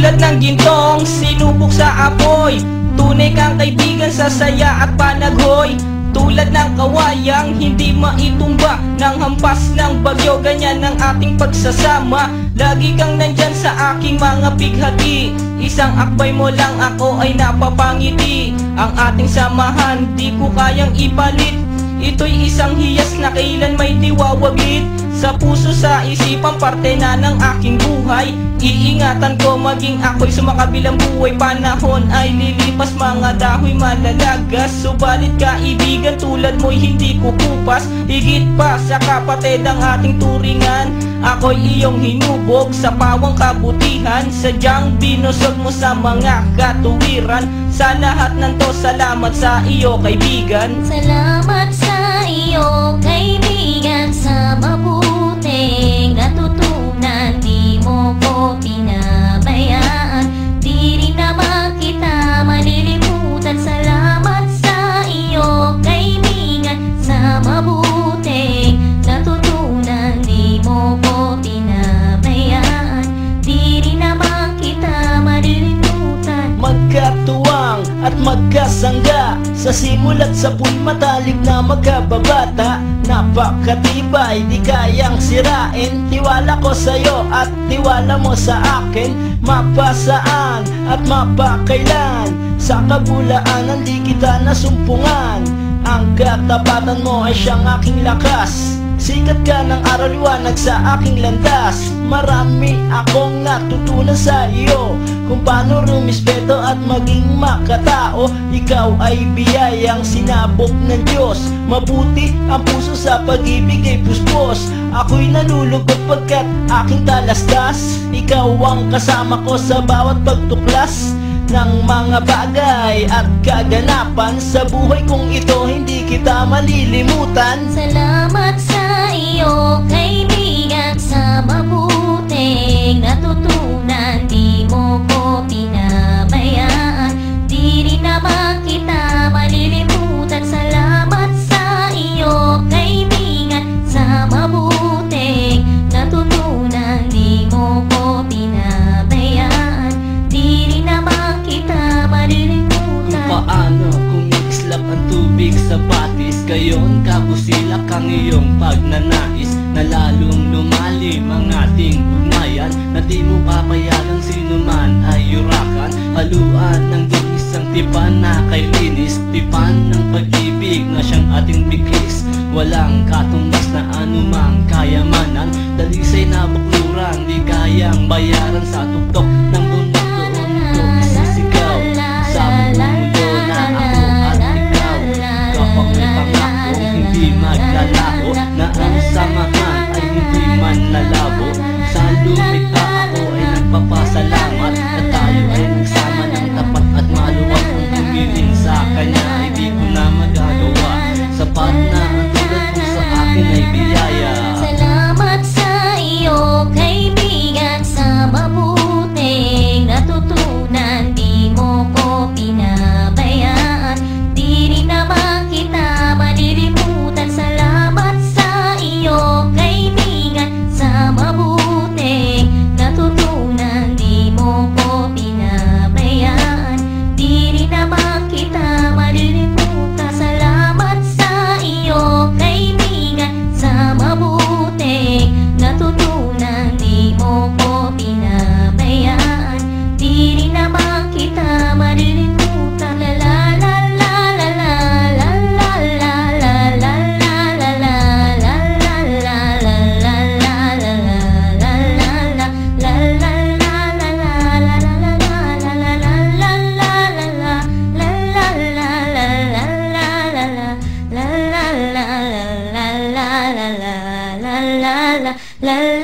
Tulad ng gintong sinubok sa apoy, tunay kang kaibigan sa saya at panaghoy. Tulad ng kawayang hindi maitumba ng hampas ng bagyo, ganyan ang ating pagsasama. Lagi kang nandyan sa aking mga bighati, isang akbay mo lang ako ay napapangiti. Ang ating samahan di ko kayang ipalit, ito'y isang hiyas na kailan may diwawaglit. Sa puso, sa isipan, parte na ng aking buhay. Iingatan ko maging ako'y sumakabilang buhay. Panahon ay lilipas, mga dahoy malalagas, subalit kaibigan tulad mo'y hindi kukupas. Higit pa sa kapatid ang ating turingan, ako'y iyong hinubog sa pawang kabutihan. Sadyang binusog mo sa mga katuwiran. Sa lahat ng to, salamat sa iyo kaibigan. Salamat sa iyo kaibigan, sa mabuting natutunan. Di mo ko pinabayaan, di rin naman kita malilimutan. Salamat sa iyo kaibigan, sa mabuting natutunan. Di mo ko pinabayaan, di rin naman kita malilimutan. Magkatuwang at magkasangga, sa simulat sa matalik na magkababata. Napakatibay, di kayang sirain. Tiwala ko sa'yo at tiwala mo sa akin. Mapasaan at mapakailan, sa kabulaanan di kita nasumpungan. Ang katapatan mo ay siyang aking lakas. Sikat ka ng araw, liwanag sa aking landas. Marami akong natutunan sa iyo, kung paano rumispeto at maging makatao. Ikaw ay biyayang sinabok ng Diyos. Mabuti ang puso sa pag-ibig ay puspos. Ako'y nalulugod pagkat aking talastas. Ikaw ang kasama ko sa bawat pagtuklas ng mga bagay at kaganapan. Sa buhay kong ito hindi kita malilimutan. Salamat sa iyo kaibigan, sa mabuting natutunan. Di mo ko pinabayaan, di rin naman kita malilimutan. Salamat sa iyo kaibigan, sa mabuting natutunan. Di mo ko pinabayaan, di rin naman kita malilimutan. Paano kumikislap ang tubig sa batis, gayon kabusilak ang iyong pagnanais, na lalong lumalim ang ating ugnayan, na di mo papayagang sino man ay yurakan. Haluan ng isang tipan na kay linis, tipan ng pag-ibig na siyang ating biglis. Walang katumbas na anumang kayamanan, dalisay na bukluran, di kayang bayaran. Sa tuktok ng bundok doon ko isisigaw, sa mundo na ako at ikaw. Kapag may pangako hindi maglalaho, na ang samahan ay hindi man lalabo. Sa lumikha ako ay nagpapasalamat, na tayo ay nagsama ng tapat at maluwag. Ang tumiling sa kanya ay di ko na magagawa, sapat na ang tulad mo sa akin ay biyaya. Salamat sa iyo kaibigan, sa mabuting natutunan. Di mo ko pinabayaan, di rin naman kita malilimutan. Salamat sa iyo kaibigan, sa mabuting natutunan. Di mo ko pinabayaan, di rin naman kita malilimutan. Salamat sa iyo kaibigan, sa mabuting natutunan. Di mo ko pinabayaan, di rin naman kita malilimutan. La la la la la la la la la la la la la la la